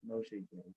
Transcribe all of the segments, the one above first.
No shaking.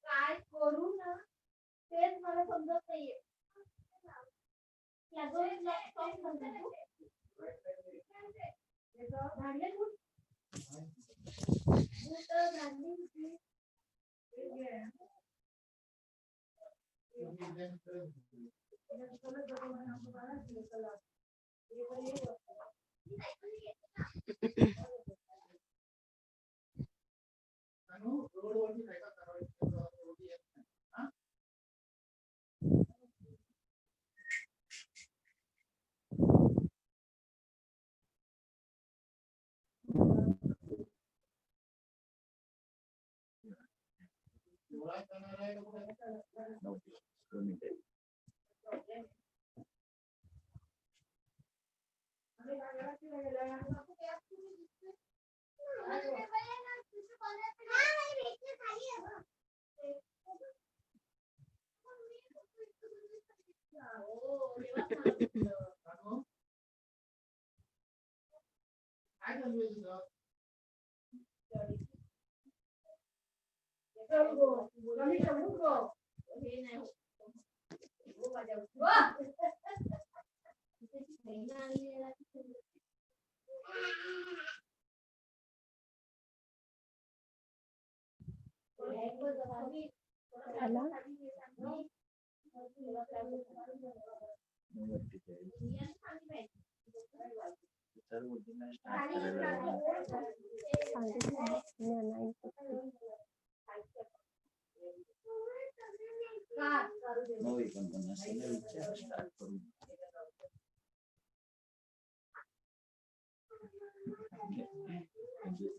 काय करू ना तेच मला समजत नाहीये.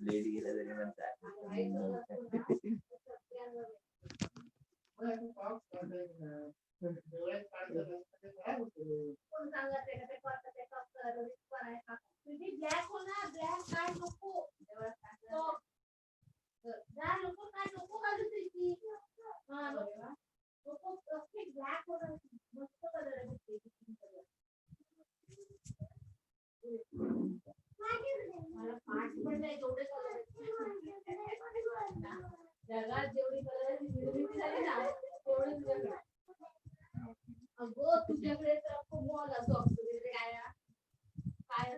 Lady ब्लॅक होणार ब्लॅक काय नको नको काय नको घालू त्याची नको ब्लॅक होणार मस्त कलर आहे मला पाच पण नाही तेवढे कलर जगात जेवढी कलर निर्मिती झाली ना तेवढी तुझ्याकडे अगो तुझ्याकडे तर खूप मॉल असो काय काय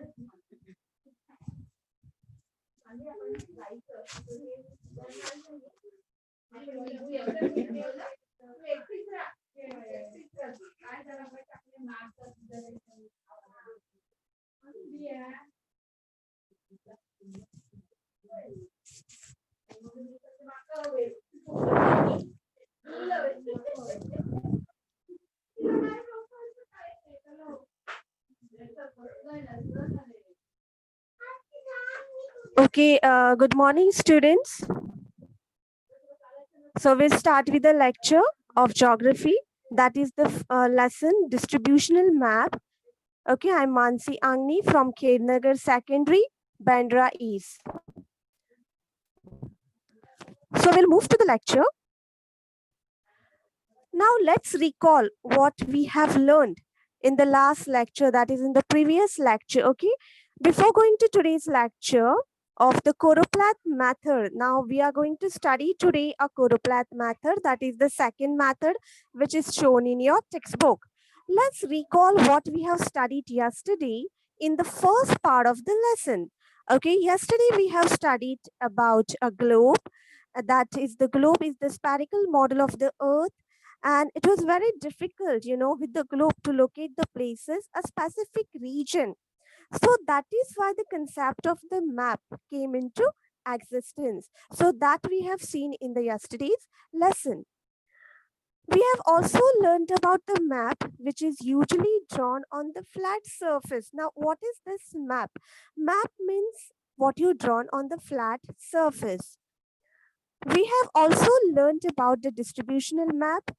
आणि आपण जायचं एकटीच राहा काय जरा आपले marks Okay, good morning, students. So we'll start with the lecture of geography. That is the lesson distributional map. Okay, I'm Mansi Angni from Khernagar Secondary, Bandra East. So we'll move to the lecture. Now let's recall what we have learned in the last lecture, that is in the previous lecture. Okay, before going to today's lecture of the choropleth method, now we are going to study today a choropleth method, that is the second method which is shown in your textbook. Let's recall what we have studied yesterday in the first part of the lesson. Okay, yesterday we have studied about a globe. That is, the globe is the spherical model of the earth, and it was very difficult, with the globe to locate the places, a specific region. So that is why the concept of the map came into existence. So that we have seen in the yesterday's lesson. We have also learned about the map, which is usually drawn on the flat surface. Now, what is this map? Map means what you drawn on the flat surface. We have also learned about the distributional map.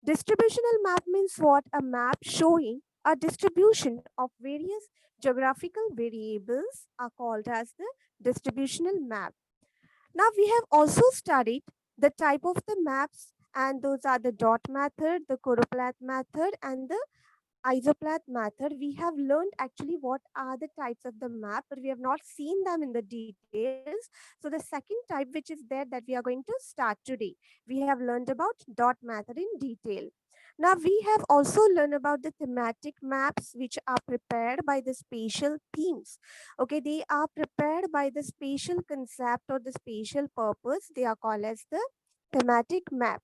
Distributional map means what? A map showing a distribution of various geographical variables are called as the distributional map. Now we have also studied the type of the maps, and those are the dot method, the choropleth method, and the isopleth method. We have learned actually what are the types of the map, but we have not seen them in the details. So the second type which is there, that we are going to start today. We have learned about dot method in detail. Now we have also learned about the thematic maps which are prepared by the spatial themes. Okay, they are prepared by the spatial concept or the spatial purpose. They are called as the thematic map.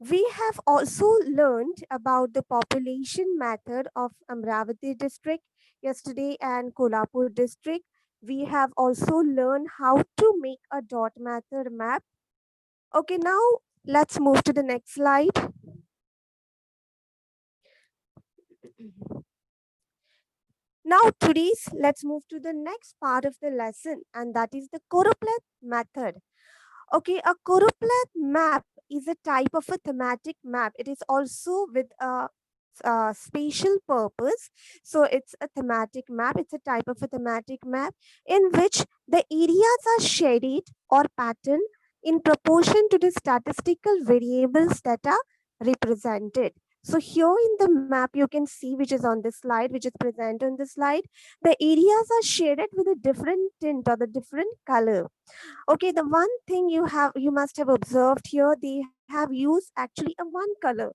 We have also learned about the population method of Amravati district yesterday and Kolhapur district. We have also learned how to make a dot method map. Okay, now let's move to the next slide. Now let's move to the next part of the lesson, and that is the choropleth method. Okay, a choropleth map is a type of a thematic map. It is also with a spatial purpose. So it's a thematic map. It's a type of a thematic map in which the areas are shaded or patterned in proportion to the statistical variables that are represented. So here in the map, you can see, which is on this slide, which is present on the slide, the areas are shaded with a different tint or the different color. Okay, the one thing you must have observed here, they have used actually a one color.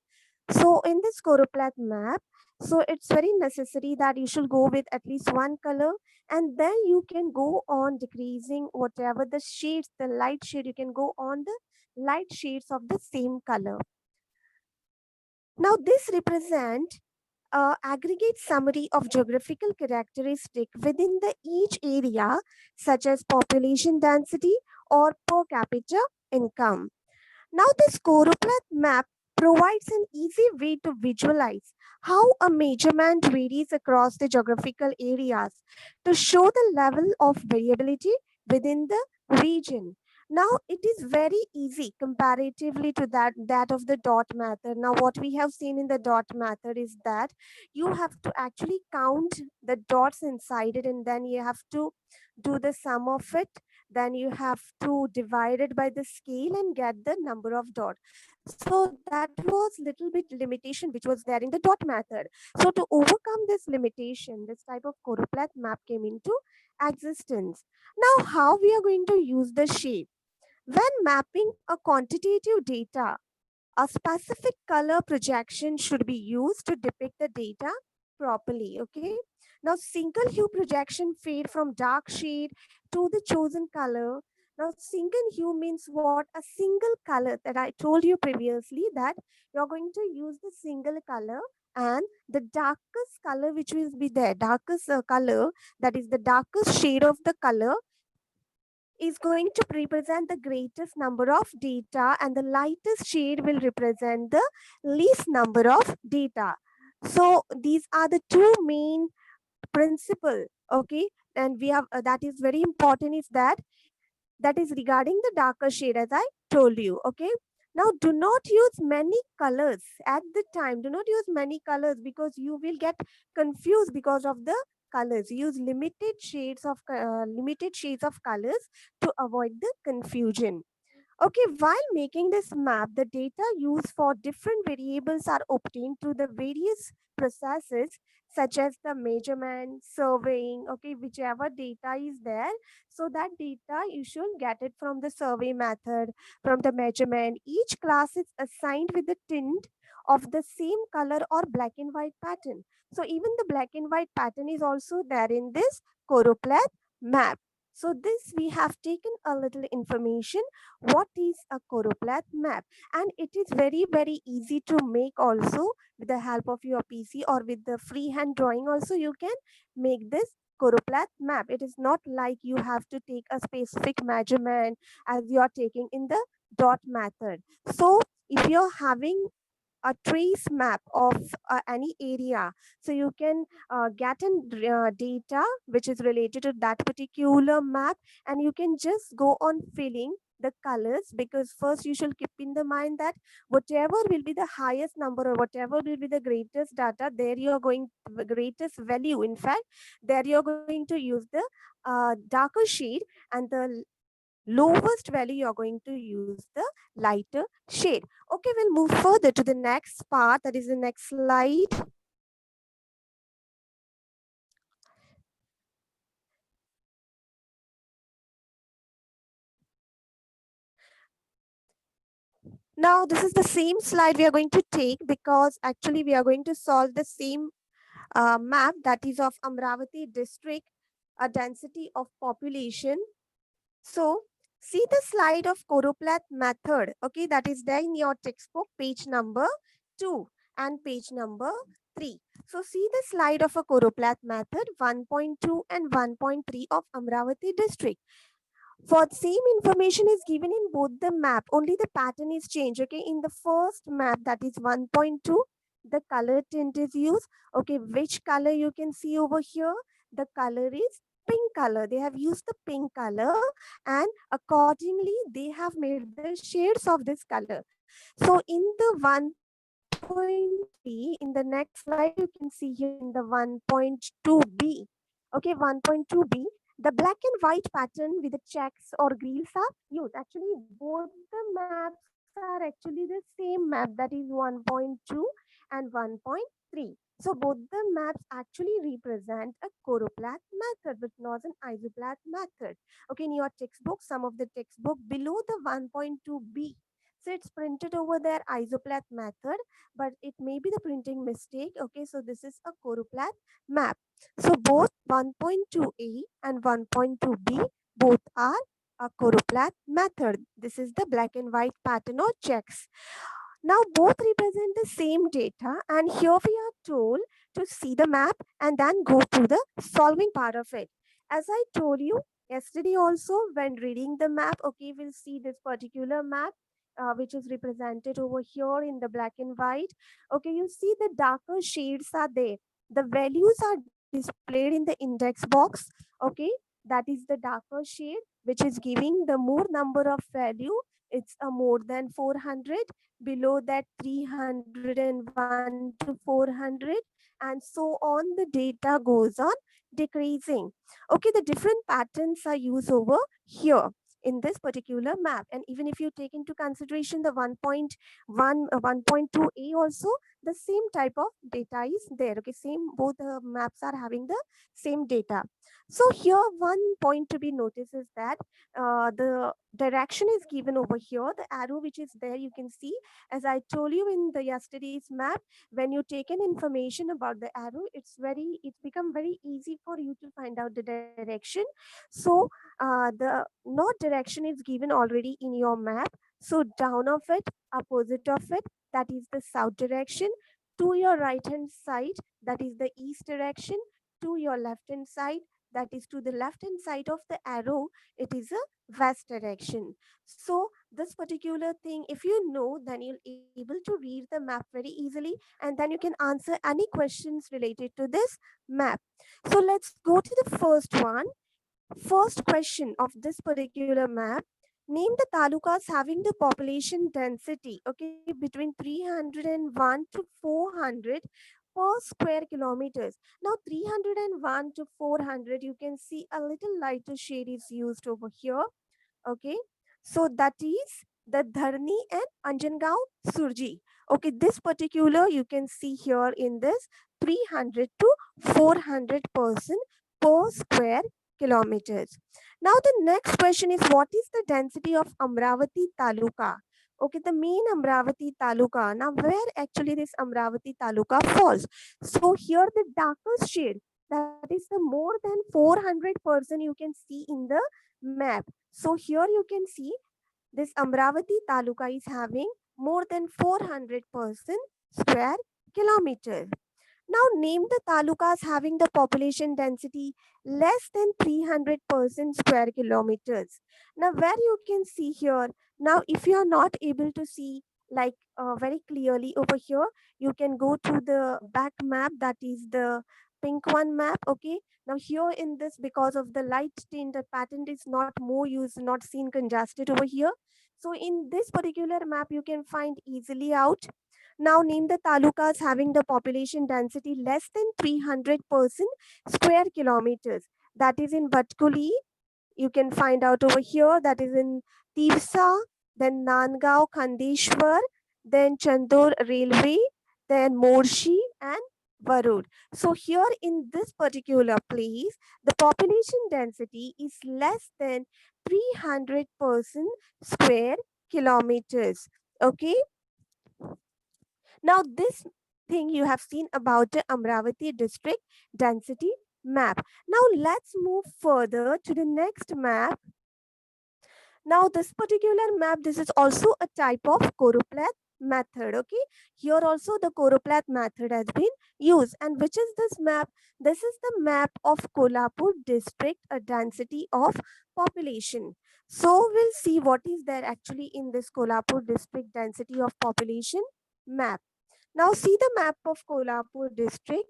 So in this choropleth map, so it's very necessary that you should go with at least one color, and then you can go on decreasing whatever the shades, the light shade, you can go on the light shades of the same color. Now this represent aggregate summary of geographical characteristic within the each area, such as population density or per capita income. Now this choropleth map provides an easy way to visualize how a measurement varies across the geographical areas to show the level of variability within the region. Now it is very easy comparatively to that of the dot method. Now what we have seen in the dot method is that you have to actually count the dots inside it, and then you have to do the sum of it. Then you have to divide it by the scale and get the number of dots. So that was little bit limitation which was there in the dot method. So to overcome this limitation, this type of choropleth map came into existence. Now how we are going to use the shape? When mapping a quantitative data, a specific color projection should be used to depict the data properly. Okay. Now, single hue projection fade from dark shade to the chosen color. Now, single hue means what? A single color that I told you previously, that you're going to use the single color, and the darkest color which will be there, darkest color, that is the darkest shade of the color, is going to represent the greatest number of data, and the lightest shade will represent the least number of data. So these are the two main principle. Okay, and we have that is very important, is that is regarding the darker shade, as I told you. Okay, now do not use many colors at the time. Do not use many colors because you will get confused because of the colors. Use limited shades of colors to avoid the confusion. Okay, while making this map, the data used for different variables are obtained through the various processes such as the measurement, surveying, okay, whichever data is there. So that data you should get it from the survey method, from the measurement. Each class is assigned with a tint of the same color or black and white pattern. So even the black and white pattern is also there in this choropleth map. So this we have taken a little information what is a choropleth map, and it is very easy to make also with the help of your PC, or with the freehand drawing also you can make this choropleth map. It is not like you have to take a specific measurement as you are taking in the dot method. So if you're having a trace map of any area, so you can get in data which is related to that particular map, and you can just go on filling the colors, because first you should keep in the mind that whatever will be the highest number, or whatever will be the greatest data, there you are going the greatest value, in fact there you are going to use the darker shade, and the lowest value you're going to use the lighter shade. Okay, we'll move further to the next part, that is the next slide. Now this is the same slide we are going to take, because actually we are going to solve the same map, that is of Amravati district, a density of population. So see the slide of choropleth method, okay, that is there in your textbook, page number 2 and page number 3. So see the slide of a choropleth method 1.2 and 1.3 of Amravati district. For same information is given in both the map, only the pattern is changed. Okay, in the first map, that is 1.2, the color tint is used. Okay, which color you can see over here? The color is pink color. They have used the pink color, and accordingly they have made the shades of this color. So in the 1.3, in the next slide you can see here in the 1.2b. Okay, 1.2b, the black and white pattern with the checks or grills are used. Actually, both the maps are actually the same map, that is 1.2 and 1.3. So both the maps actually represent a choropleth method, but not an isopleth method. Okay, in your textbook, some of the textbook below the 1.2b, so it's printed over there isopleth method, but it may be the printing mistake. Okay, so this is a choropleth map. So both 1.2a and 1.2b both are a choropleth method. This is the black and white pattern or checks. Now both represent the same data, and here we are told to see the map and then go to the solving part of it. As I told you yesterday also, when reading the map, okay, we'll see this particular map which is represented over here in the black and white. Okay, you see the darker shades are there. The values are displayed in the index box. Okay, that is the darker shade, which is giving the more number of value. It's a more than 400, below that 301 to 400, and so on. The data goes on decreasing. Okay, the different patterns are used over here in this particular map. And even if you take into consideration the 1.1 1.2a also, the same type of data is there. Okay, same, both maps are having the same data. So here one point to be noticed is that the direction is given over here. The arrow which is there, you can see, as I told you in the yesterday's map, when you take an information about the arrow, it's become very easy for you to find out the direction. So the north direction is given already in your map. So down of it, opposite of it, that is the south direction. To your right hand side, that is the east direction. To your left hand side, that is to the left hand side of the arrow, it is a west direction. So this particular thing, if you know, then you'll able to read the map very easily, and then you can answer any questions related to this map. So let's go to the first one. First question of this particular map: name the talukas having the population density, okay, between 301 to 400 per square kilometers. Now 301 to 400, you can see a little lighter shade is used over here. Okay, so that is the Dharni and Anjangaon Surji. Okay, this particular you can see here in this 300 to 400% per square kilometers. Now the next question is, what is the density of Amravati Taluka? Okay, the main Amravati Taluka. Now where actually this Amravati Taluka falls? So here the darkest shade, that is the more than 400% you can see in the map. So here you can see this Amravati Taluka is having more than 400% square kilometers. Now name the talukas having the population density less than 300% square kilometers. Now where you can see here, now if you are not able to see like very clearly over here, you can go to the back map, that is the pink one map. Okay, now here in this, because of the light tint, the pattern is not more used, not seen congested over here. So in this particular map you can find easily out. Now name the talukas having the population density less than 300% square kilometers. That is in Vatkuli, you can find out over here, that is in Tirsa, then Nandgaon, Khandeshwar, then Chandur Railway, then Morshi and Varud. So here in this particular place, the population density is less than 300% square kilometers. Okay. Now this thing you have seen about the Amravati district density map. Now let's move further to the next map. Now this particular map, this is also a type of choropleth method. Okay, here also the choropleth method has been used. And which is this map? This is the map of Kolhapur district, a density of population. So we'll see what is there actually in this Kolhapur district density of population map. Now see the map of Kolhapur district,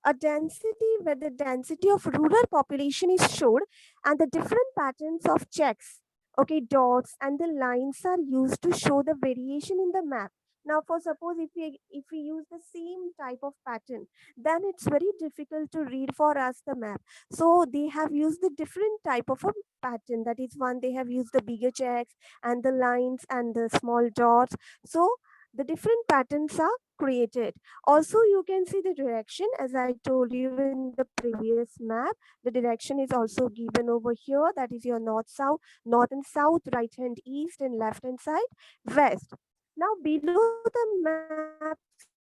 a density where the density of rural population is showed and the different patterns of checks, okay, dots and the lines are used to show the variation in the map. Now for suppose if we use the same type of pattern, then it's very difficult to read for us the map. So they have used the different type of a pattern. That is, one, they have used the bigger checks and the lines and the small dots. So the different patterns are created. Also, you can see the direction, as I told you in the previous map. The direction is also given over here. That is your north and south, right hand east, and left hand side west. Now below the map,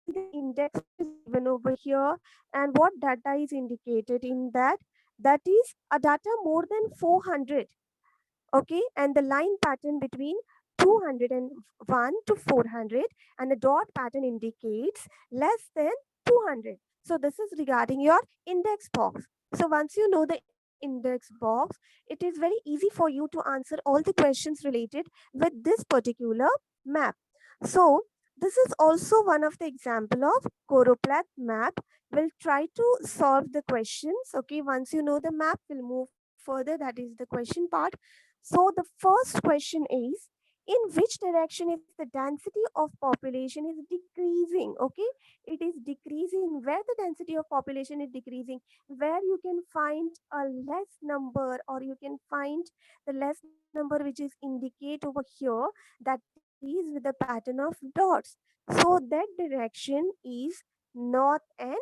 see the index is given over here, and what data is indicated in that? That is a data more than 400. Okay, and the line pattern between 201 to 400, and the dot pattern indicates less than 200. So this is regarding your index box. So once you know the index box, it is very easy for you to answer all the questions related with this particular map. So this is also one of the example of choropleth map. We'll try to solve the questions. Okay, once you know the map, we'll move further. That is the question part. So the first question is, in which direction is the density of population is decreasing? Okay, it is decreasing. Where the density of population is decreasing, where you can find a less number, or you can find the less number which is indicate over here, that is with the pattern of dots. So that direction is north and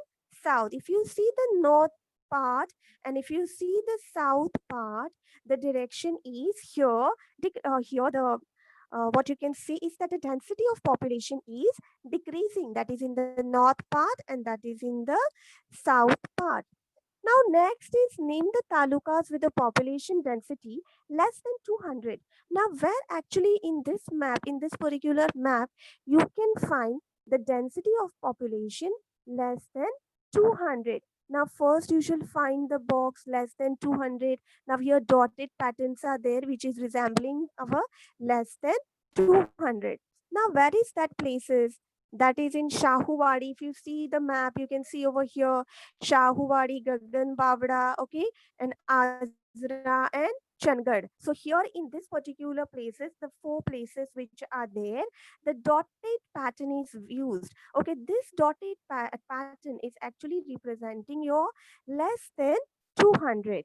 south. If you see the north part and if you see the south part, the direction is here. Here the what you can see is that the density of population is decreasing. That is in the north part and that is in the south part. Now next is, name the talukas with a population density less than 200. Now where actually in this map, in this particular map, you can find the density of population less than 200. Now first you should find the box less than 200. Now here dotted patterns are there which is resembling our less than 200. Now where is that places? That is in Shahuwadi. If you see the map, you can see over here Shahuwadi, Gagan Bavda, okay, and Azra and Changarh. So here in this particular places, the four places which are there, the dotted pattern is used. Okay, this dotted pattern is actually representing your less than 200.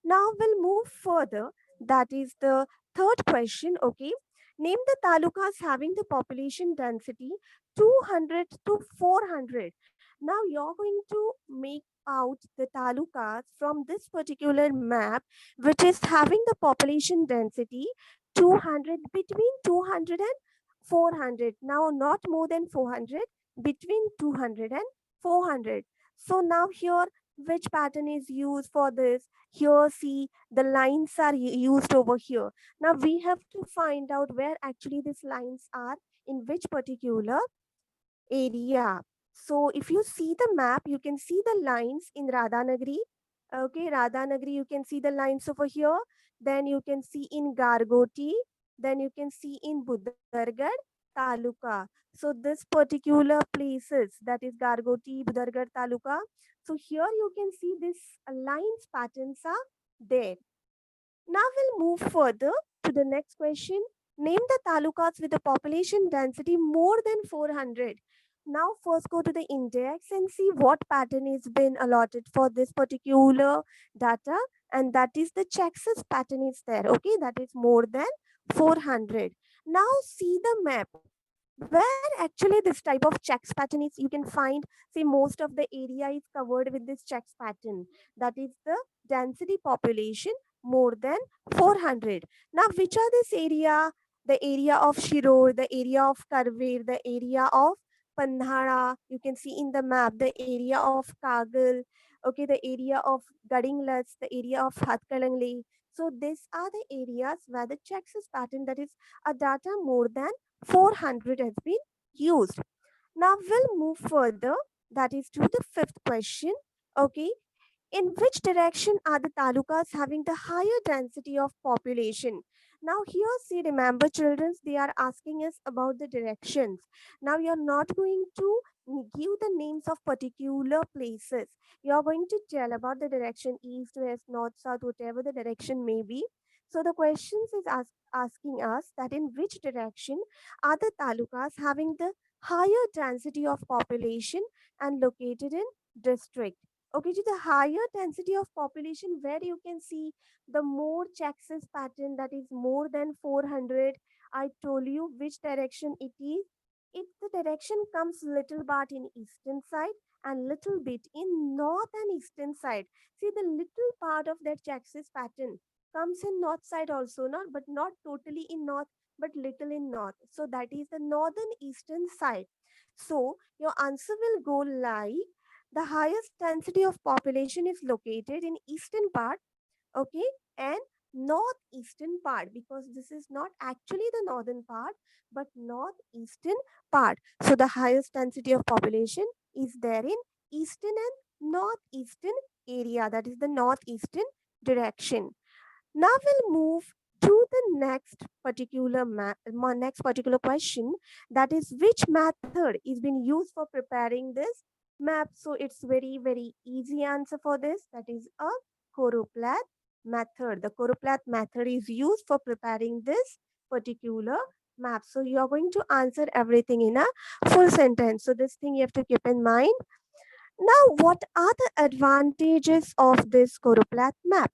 Now we'll move further. That is the third question. Okay, name the talukas having the population density 200 to 400. Now you're going to make out the talukas from this particular map, which is having the population density 200, between 200 and 400. Now, not more than 400, between 200 and 400. So now here, which pattern is used for this? Here, see, the lines are used over here. Now we have to find out where actually these lines are, in which particular area. So if you see the map, you can see the lines in Radhanagari. Okay, Radhanagari, you can see the lines over here. Then you can see in Gargoti. Then you can see in Budhargarh Taluka. So this particular places, that is Gargoti, Budhargarh Taluka. So here you can see this lines patterns are there. Now we'll move further to the next question. Name the talukas with a population density more than 400. Now first go to the index and see what pattern is been allotted for this particular data, and that is the Chexes pattern is there. Okay, that is more than 400. Now see the map where actually this type of checks pattern is you can find. See, most of the area is covered with this checks pattern, that is the density population more than 400. Now which are this area? The area of Shirur, the area of Karver, the area of Pandhara, you can see in the map, the area of Kagal, okay, the area of Gadinglats, the area of Hatkalangle. So these are the areas where the checks pattern, that is a data more than 400 has been used. Now we'll move further, that is to the fifth question. Okay, in which direction are the talukas having the higher density of population? Now here, see, remember children, they are asking us about the directions. Now you're not going to give the names of particular places. You're going to tell about the direction east, west, north, south, whatever the direction may be. So the questions is asking us that in which direction are the talukas having the higher density of population and located in district. Okay, to the higher density of population, where you can see the more Chexes pattern, that is more than 400. I told you which direction it is. If the direction comes little bit in eastern side and little bit in north and eastern side. See, the little part of that Chexes pattern comes in north side also, not but not totally in north, but little in north. So that is the northern eastern side. So your answer will go like the highest density of population is located in eastern part, okay, and northeastern part, because this is not actually the northern part but northeastern part. So the highest density of population is there in eastern and northeastern area, that is the northeastern direction. Now we'll move to the next particular question, that is which method is being used for preparing this map. So it's very easy answer for this, that is a Choropleth method. The Choropleth method is used for preparing this particular map. So you are going to answer everything in a full sentence. So this thing you have to keep in mind. Now, what are the advantages of this Choropleth map?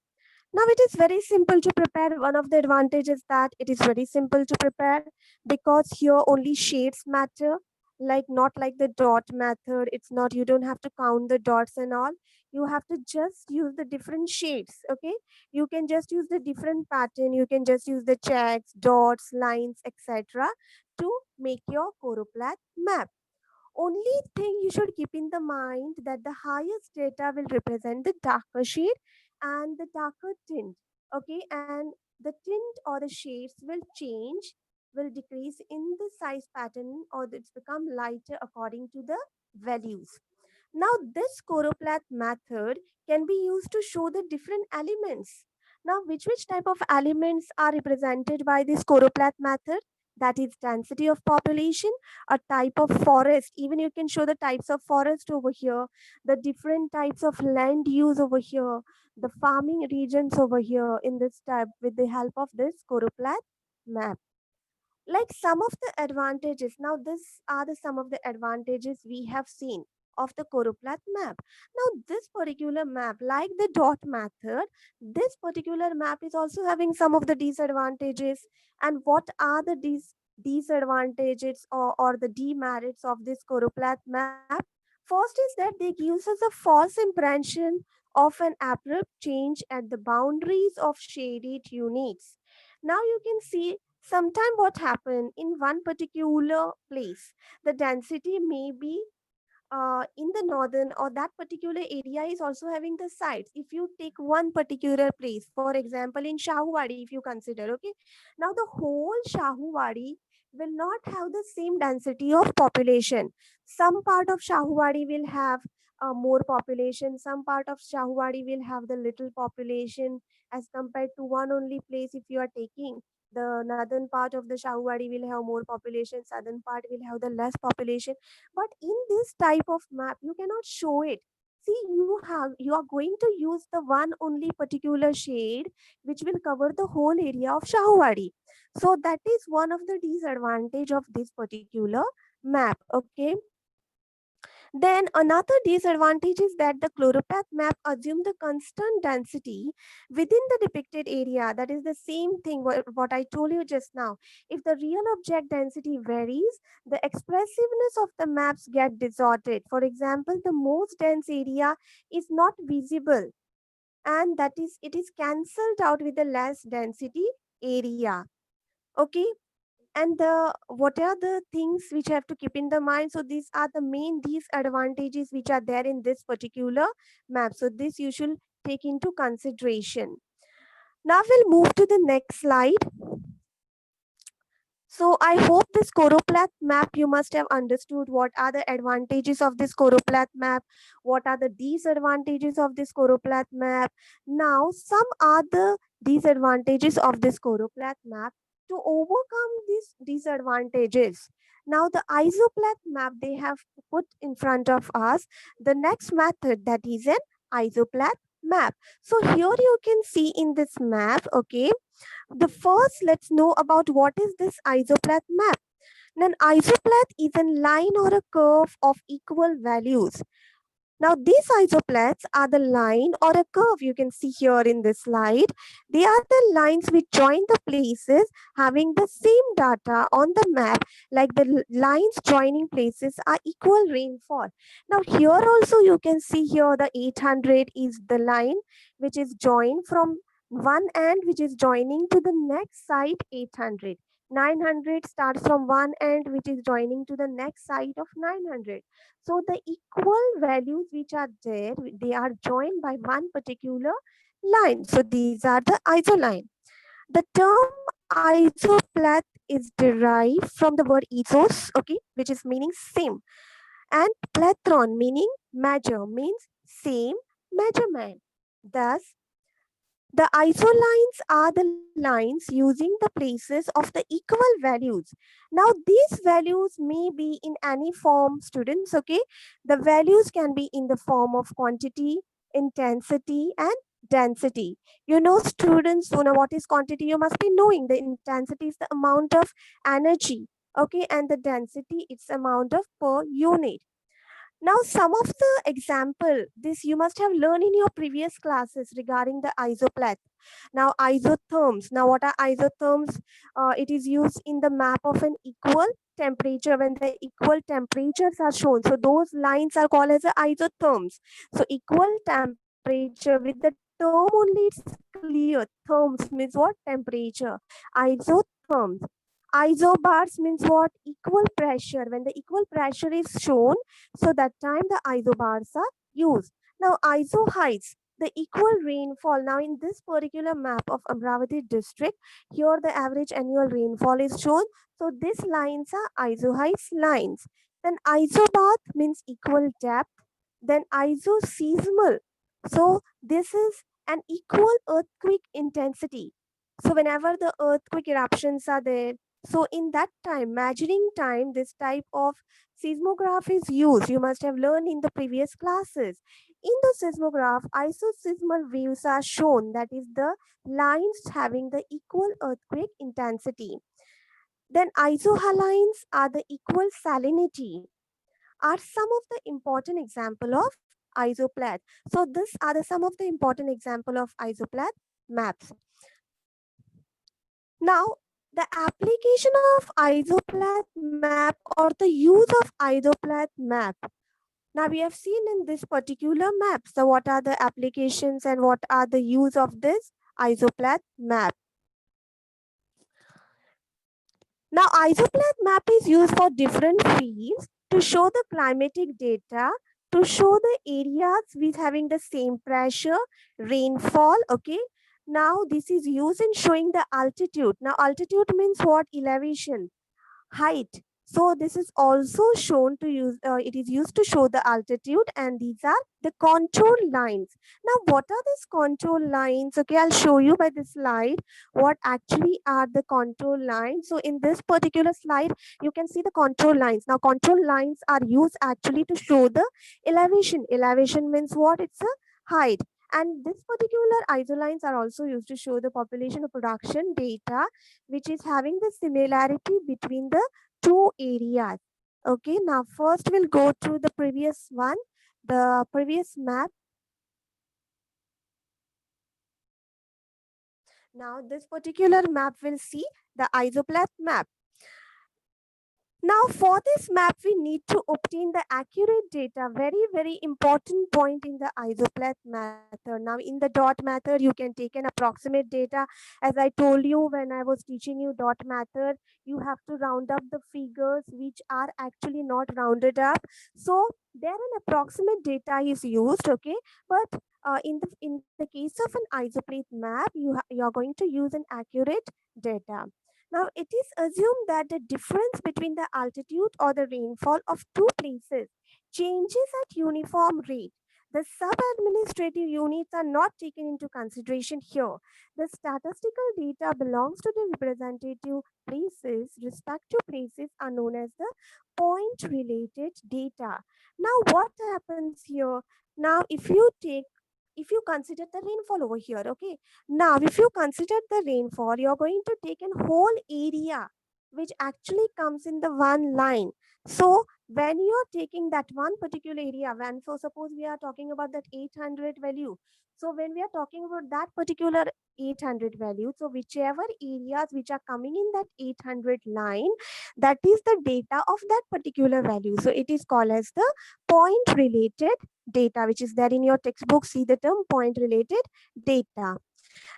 Now it is very simple to prepare. One of the advantages that it is very simple to prepare, because here only shades matter, like not like the dot method. It's not, you don't have to count the dots and all. You have to just use the different shades. Okay, you can just use the different pattern. You can just use the checks, dots, lines, etc. to make your Choropleth map. Only thing you should keep in the mind that the highest data will represent the darker shade and the darker tint. Okay, and the tint or the shades will change, will decrease in the size pattern, or it's become lighter according to the values. Now, this choropleth method can be used to show the different elements. Now, which type of elements are represented by this choropleth method? That is density of population, a type of forest. Even you can show the types of forest over here, the different types of land use over here, the farming regions over here in this tab with the help of this choropleth map. Like some of the advantages, now this are the some of the advantages we have seen of the choropleth map. Now this particular map, like the dot method, this particular map is also having some of the disadvantages. And what are the disadvantages or the demerits of this choropleth map? First is that they gives us a false impression of an abrupt change at the boundaries of shaded units. Now you can see sometime what happened in one particular place, the density may be in the northern or that particular area is also having the sites. If you take one particular place, for example in Shahuwadi, if you consider, okay, now the whole Shahuwadi will not have the same density of population. Some part of Shahuwadi will have more population, some part of Shahuwadi will have the little population as compared to one only place. If you are taking the northern part of the Shahuwadi will have more population, southern part will have the less population. But in this type of map you cannot show it. See, you are going to use the one only particular shade which will cover the whole area of Shahuwadi. So that is one of the disadvantage of this particular map. Okay, then another disadvantage is that the choropleth map assumes the constant density within the depicted area. That is the same thing what I told you just now. If the real object density varies, the expressiveness of the maps get distorted. For example, the most dense area is not visible, and that is it is cancelled out with the less density area. Okay, and the what are the things which have to keep in the mind? So these are the main disadvantages which are there in this particular map, so this you should take into consideration. Now we'll move to the next slide. So I hope this choropleth map you must have understood what are the advantages of this choropleth map, what are the disadvantages of this choropleth map. Now some are the disadvantages of this choropleth map. To overcome these disadvantages, now the isopleth map they have put in front of us the next method, that is an isopleth map. So here you can see in this map, okay, the first, let's know about what is this isopleth map. An isopleth is a line or a curve of equal values. Now, these isopleths are the line or a curve you can see here in this slide. They are the lines which join the places having the same data on the map, like the lines joining places are equal rainfall. Now, here also you can see here the 800 is the line which is joined from one end which is joining to the next side 800. 900 starts from one end which is joining to the next side of 900. So the equal values which are there, they are joined by one particular line. So these are the isoline. The term isopleth is derived from the word isos, okay, which is meaning same, and plethron meaning measure, means same measurement. Thus, the isolines are the lines using the places of the equal values. Now, these values may be in any form, students, okay? The values can be in the form of quantity, intensity, and density. You know, students, who know what is quantity, you must be knowing the intensity is the amount of energy, okay? And the density, it's amount of per unit. Now, some of the example, this you must have learned in your previous classes regarding the isopleth. Now, isotherms. Now, what are isotherms? It is used in the map of an equal temperature when the equal temperatures are shown. So, those lines are called as the isotherms. So, equal temperature with the term only it's clear. Therms means what? Temperature. Isotherms. Isobars means what? Equal pressure. When the equal pressure is shown, so that time the isobars are used. Now iso heights, the equal rainfall. Now in this particular map of Amravati district, here the average annual rainfall is shown. So these lines are iso heights lines. Then isobath means equal depth. Then isoseismal. So this is an equal earthquake intensity. So whenever the earthquake eruptions are there, so in that time, measuring time, this type of seismograph is used. You must have learned in the previous classes. In the seismograph, isoseismal waves are shown, that is the lines having the equal earthquake intensity. Then isohalines are the equal salinity, are some of the important example of isoplath. So these are the some of the important example of isoplath maps. Now, the application of isoplath map or the use of isoplath map. Now we have seen in this particular map, so what are the applications and what are the use of this isoplath map. Now isoplath map is used for different fields to show the climatic data, to show the areas with having the same pressure, rainfall, okay. Now this is used in showing the altitude. Now altitude means what? Elevation, height. So this is also shown to use, it is used to show the altitude, and these are the contour lines. Now what are these contour lines? Okay, I'll show you by this slide what actually are the contour lines. So in this particular slide, you can see the contour lines. Now contour lines are used actually to show the elevation. Elevation means what? It's a height. And this particular isolines are also used to show the population or production data, which is having the similarity between the two areas. Okay, now first we'll go to the previous one, the previous map. Now this particular map will see the isoplath map. Now for this map, we need to obtain the accurate data. Very important point in the isoplath method. Now in the dot method, you can take an approximate data. As I told you when I was teaching you dot method, you have to round up the figures which are actually not rounded up. So there an approximate data is used, okay? But in the case of an isoplath map, you are going to use an accurate data. Now, it is assumed that the difference between the altitude or the rainfall of two places changes at uniform rate. The sub-administrative units are not taken into consideration here. The statistical data belongs to the representative places. Respective places are known as the point-related data. Now, what happens here? Now, if you consider the rainfall over here, okay, now, if you consider the rainfall, you're going to take a whole area which actually comes in the one line. So when you're taking that one particular area, when, so suppose we are talking about that 800 value. So when we are talking about that particular 800 value, so whichever areas which are coming in that 800 line, that is the data of that particular value. So it is called as the point related data, which is there in your textbook. See the term point related data.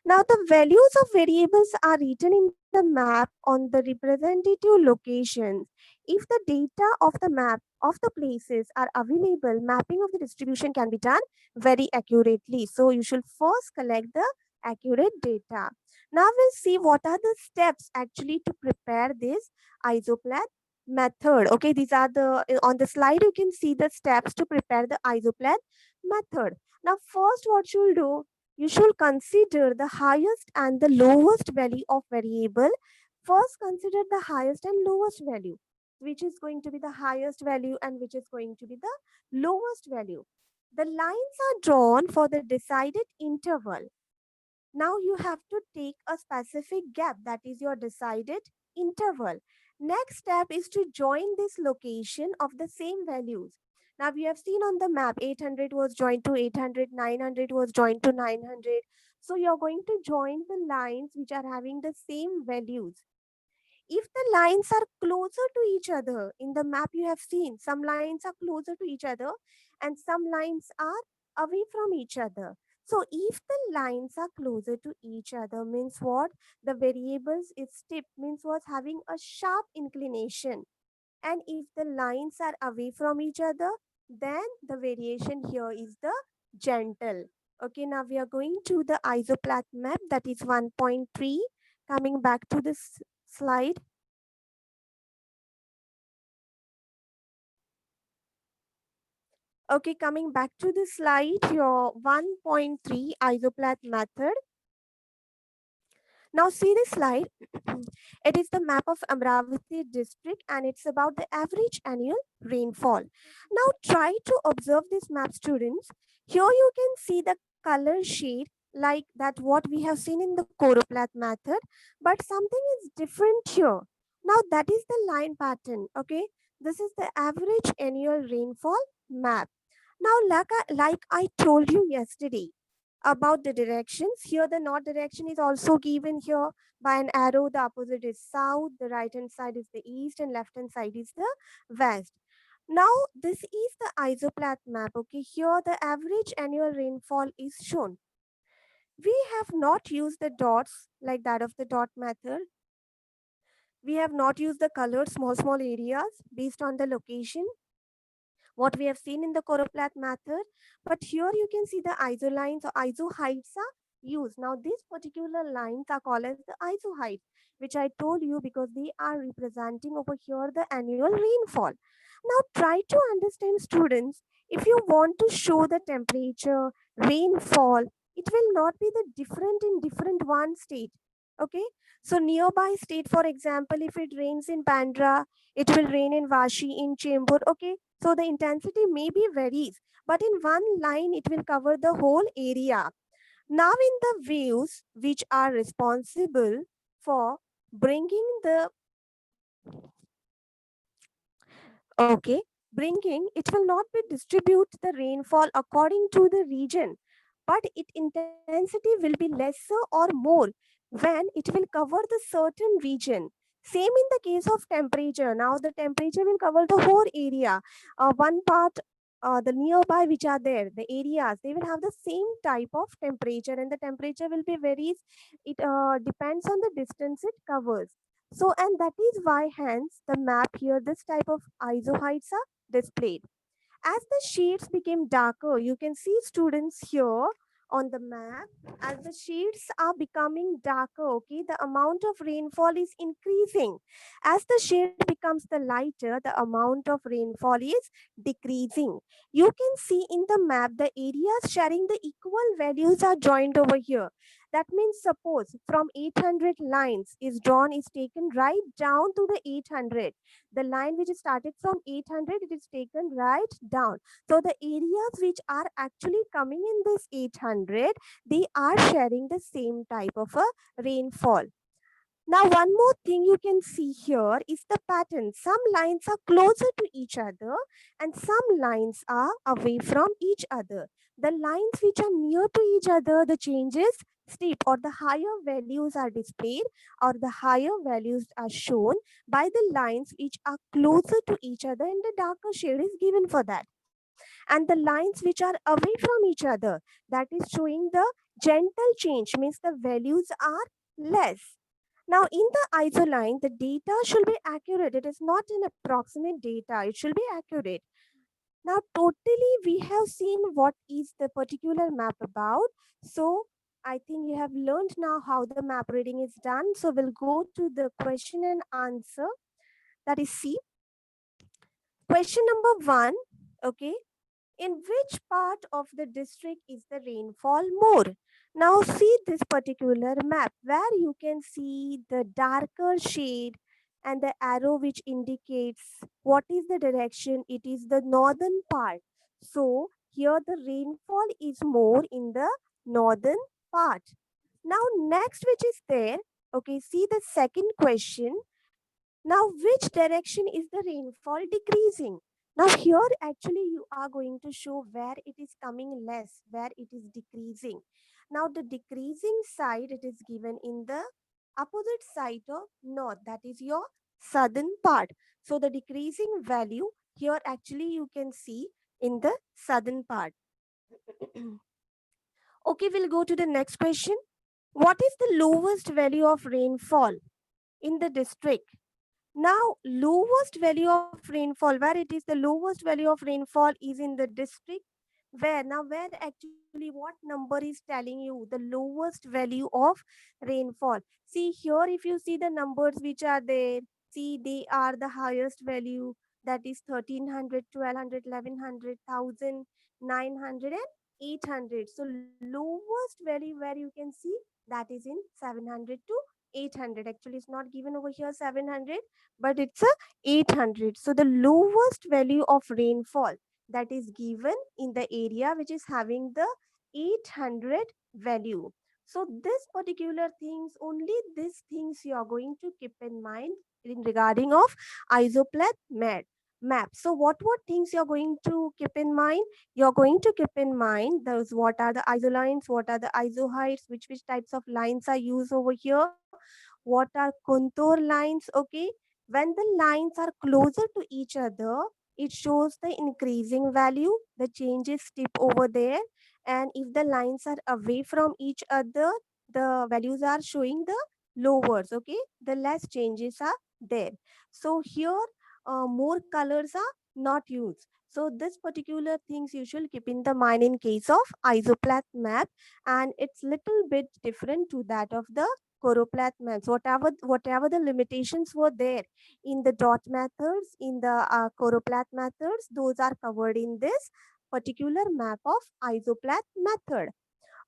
Now, the values of variables are written in the map on the representative locations. If the data of the map of the places are available, mapping of the distribution can be done very accurately. So, you should first collect the accurate data. Now, we'll see what are the steps actually to prepare this isoplath method. Okay, these are the, on the slide, you can see the steps to prepare the isoplath method. Now, first, what you'll do, you should consider the highest and the lowest value of variable. First, consider the highest and lowest value, which is going to be the highest value and which is going to be the lowest value. The lines are drawn for the decided interval. Now you have to take a specific gap, that is your decided interval. Next step is to join this location of the same values. Now we have seen on the map 800 was joined to 800, 900 was joined to 900. So you're going to join the lines which are having the same values. If the lines are closer to each other, in the map you have seen some lines are closer to each other and some lines are away from each other. So if the lines are closer to each other means what? The variables is tip means was having a sharp inclination. And if the lines are away from each other, then the variation here is the gentle. Okay, now we are going to the isoplath map, that is 1.3. Coming back to this slide. Okay, coming back to the slide, your 1.3 isoplat method. Now see this slide. It is the map of Amravati district and it's about the average annual rainfall. Now try to observe this map, students. Here you can see the color shade like that what we have seen in the Choroplath method, but something is different here. Now that is the line pattern, okay? This is the average annual rainfall map. Now like I told you yesterday, about the directions. Here the north direction is also given here by an arrow. The opposite is south, the right hand side is the east, and left hand side is the west. Now this is the isoplat map. Okay, here the average annual rainfall is shown. We have not used the dots like that of the dot method. We have not used the colored small areas based on the location, what we have seen in the Choroplath method. But here you can see the iso lines or iso heights are used. Now these particular lines are called as the iso heights, which I told you because they are representing over here the annual rainfall. Now try to understand, students, if you want to show the temperature, rainfall, it will not be the different in different one state. Okay, so nearby state, for example, if it rains in Bandra, it will rain in Vashi, in Chembur. Okay, so the intensity may be varies, but in one line it will cover the whole area. Now in the waves which are responsible for bringing the, okay, bringing, it will not be distribute the rainfall according to the region, but its intensity will be lesser or more when it will cover the certain region. Same in the case of temperature. Now the temperature will cover the whole area. One part, the nearby which are there, the areas, they will have the same type of temperature, and the temperature will be varies. It depends on the distance it covers. So, and that is why hence the map here, this type of iso heights are displayed. As the shades became darker, you can see, students, here on the map, as the shades are becoming darker, okay, the amount of rainfall is increasing. As the shade becomes the lighter, the amount of rainfall is decreasing. You can see in the map the areas sharing the equal values are joined over here. That means suppose from 800 lines is drawn, is taken right down to the 800. The line which is started from 800, it is taken right down. So the areas which are actually coming in this 800, they are sharing the same type of a rainfall. Now, one more thing you can see here is the pattern. Some lines are closer to each other and some lines are away from each other. The lines which are near to each other, the changes steep or the higher values are displayed or the higher values are shown by the lines which are closer to each other, and the darker shade is given for that. And the lines which are away from each other, that is showing the gentle change, means the values are less. Now, in the ISO line, the data should be accurate. It is not an approximate data. It should be accurate. Now, totally, we have seen what is the particular map about. So, I think you have learned now how the map reading is done. So, we'll go to the question and answer. That is C. Question number 1. Okay. In which part of the district is the rainfall more? Now see this particular map where you can see the darker shade and the arrow which indicates what is the direction. It is the northern part. So here the rainfall is more in the northern part. Now next which is there, okay, see the second question. Now, which direction is the rainfall decreasing? Now, here actually you are going to show where it is coming less, where it is decreasing. Now, the decreasing side, it is given in the opposite side of north, that is your southern part. So, the decreasing value here actually you can see in the southern part. Okay, we'll go to the next question. What is the lowest value of rainfall in the district? Now, lowest value of rainfall, where it is the lowest value of rainfall is in the district where, now where actually what number is telling you the lowest value of rainfall. See here, if you see the numbers which are there, see they are the highest value, that is 1300, 1200, 1100, 1000, 900 and 800. So lowest value where you can see that is in 700 to 800. Actually, it's not given over here 700, but it's a 800. So the lowest value of rainfall that is given in the area which is having the 800 value. So this particular things, only these things you are going to keep in mind in regarding of isoplat map. So what things you're going to keep in mind? You're going to keep in mind those what are the isolines, what are the isoheights, which types of lines are used over here, what are contour lines. Okay, when the lines are closer to each other, it shows the increasing value, the change is steep over there. And if the lines are away from each other, the values are showing the lowers. Okay, the less changes are there. So here more colors are not used. So this particular things you should keep in the mind in case of isoplat map, and it's little bit different to that of the choroplath maps. Whatever the limitations were there in the dot methods, in the choroplath methods, those are covered in this particular map of isoplat method.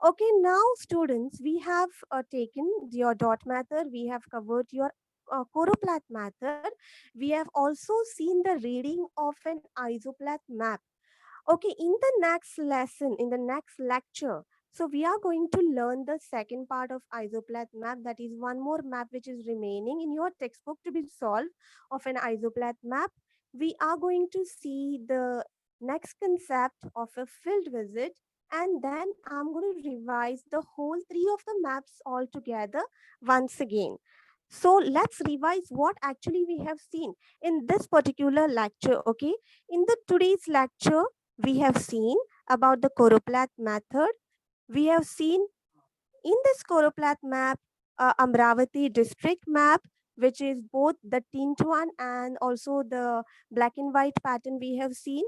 Okay, now students, we have taken your dot method, we have covered your choroplath method, we have also seen the reading of an isoplath map. Okay, in the next lesson, in the next lecture, so we are going to learn the second part of isoplath map, that is one more map which is remaining in your textbook to be solved of an isoplath map. We are going to see the next concept of a field visit, and then I'm going to revise the whole three of the maps all together once again. So let's revise what actually we have seen in this particular lecture. Okay, in the today's lecture we have seen about the choroplath method. We have seen in this choroplath map Amravati district map, which is both the tint one and also the black and white pattern we have seen.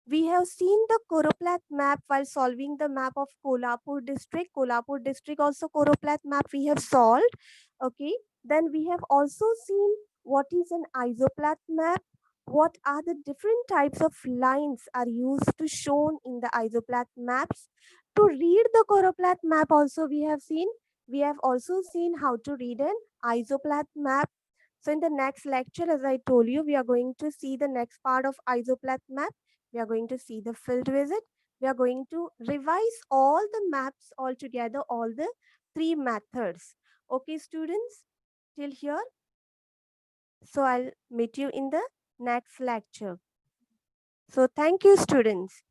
We have seen the choroplath map while solving the map of Kolhapur district. Kolhapur district also choroplath map we have solved. Okay. Then we have also seen what is an isoplath map. What are the different types of lines are used to shown in the isoplath maps. To read the choroplath map also we have seen. We have also seen how to read an isoplath map. So in the next lecture, as I told you, we are going to see the next part of isoplath map. We are going to see the field visit. We are going to revise all the maps all together, all the three methods. Okay, students, till here. So I'll meet you in the next lecture. So thank you, students.